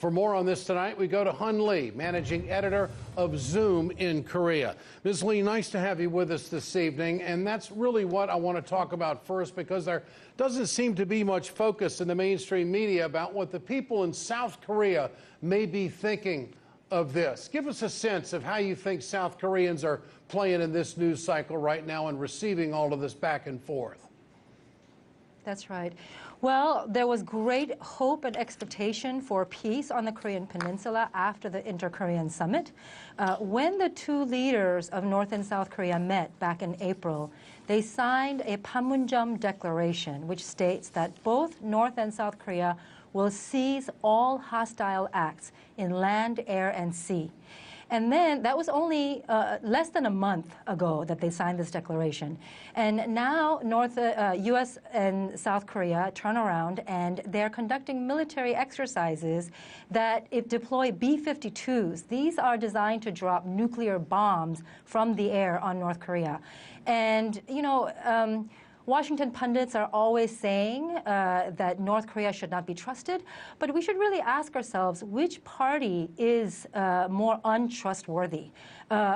For more on this tonight, we go to Hyun Lee, managing editor of Zoom in Korea. Ms. Lee, nice to have you with us this evening, and that's really what I want to talk about first, because there doesn't seem to be much focus in the mainstream media about what the people in South Korea may be thinking of this. Give us a sense of how you think South Koreans are playing in this news cycle right now and receiving all of this back and forth. That's right. Well, there was great hope and expectation for peace on the Korean peninsula after the Inter-Korean Summit. When the two leaders of North and South Korea met back in April, they signed a Panmunjom declaration, which states that both North and South Korea will cease all hostile acts in land, air, and sea. And then that was only less than a month ago that they signed this declaration. And now U.S. and South Korea turn around and they're conducting military exercises that deploy B-52s. These are designed to drop nuclear bombs from the air on North Korea. And, you know, Washington pundits are always saying that North Korea should not be trusted, but we should really ask ourselves which party is more untrustworthy.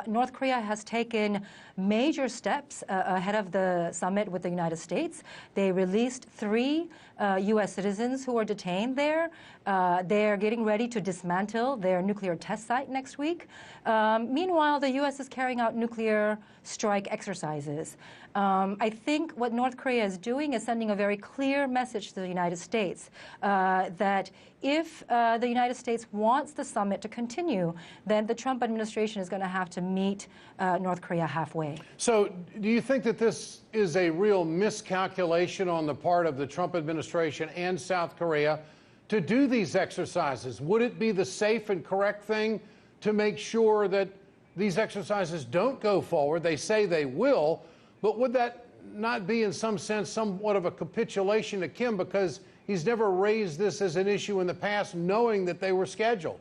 North Korea has taken major steps ahead of the summit with the United States. They released 3 U.S. citizens who were detained there. They're getting ready to dismantle their nuclear test site next week. Meanwhile, the U.S. is carrying out nuclear strike exercises. I think what North Korea is doing is sending a very clear message to the United States that if the United States wants the summit to continue, then the Trump administration is going to have to meet North Korea halfway. So do you think that this is a real miscalculation on the part of the Trump administration and South Korea to do these exercises? Would it be the safe and correct thing to make sure that these exercises don't go forward? They say they will, but would that not be in some sense somewhat of a capitulation to Kim, because he's never raised this as an issue in the past, knowing that they were scheduled?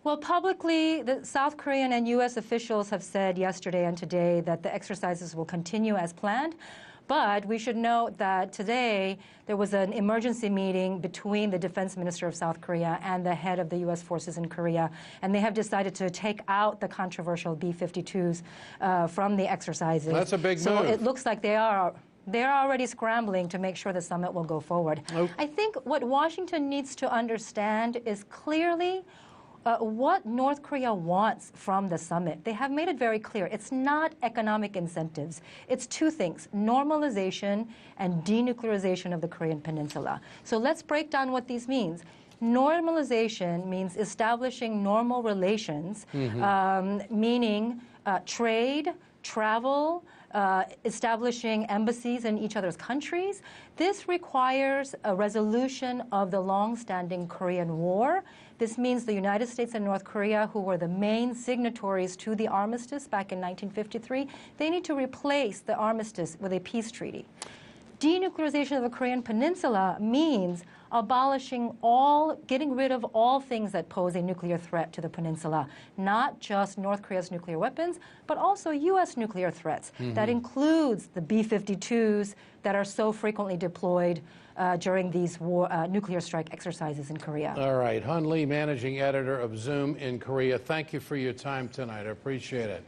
Well, publicly, the South Korean and U.S. officials have said yesterday and today that the exercises will continue as planned. But we should note that today there was an emergency meeting between the defense minister of South Korea and the head of the U.S. forces in Korea, and they have decided to take out the controversial B-52s from the exercises. That's a big move. So it looks like they're already scrambling to make sure the summit will go forward. Okay. I think what Washington needs to understand is clearly what North Korea wants from the summit. They have made it very clear. It's not economic incentives. It's 2 things, normalization and denuclearization of the Korean peninsula. So let's break down what these means. Normalization means establishing normal relations, meaning trade, travel, establishing embassies in each other's countries. This requires a resolution of the long-standing Korean War. This means the United States and North Korea, who were the main signatories to the armistice back in 1953, they need to replace the armistice with a peace treaty. Denuclearization of the Korean peninsula means getting rid of all things that pose a nuclear threat to the peninsula, not just North Korea's nuclear weapons, but also U.S. nuclear threats. That includes the B-52s that are so frequently deployed during these nuclear strike exercises in Korea. All right. Hyun Lee, managing editor of Zoom in Korea. Thank you for your time tonight. I appreciate it.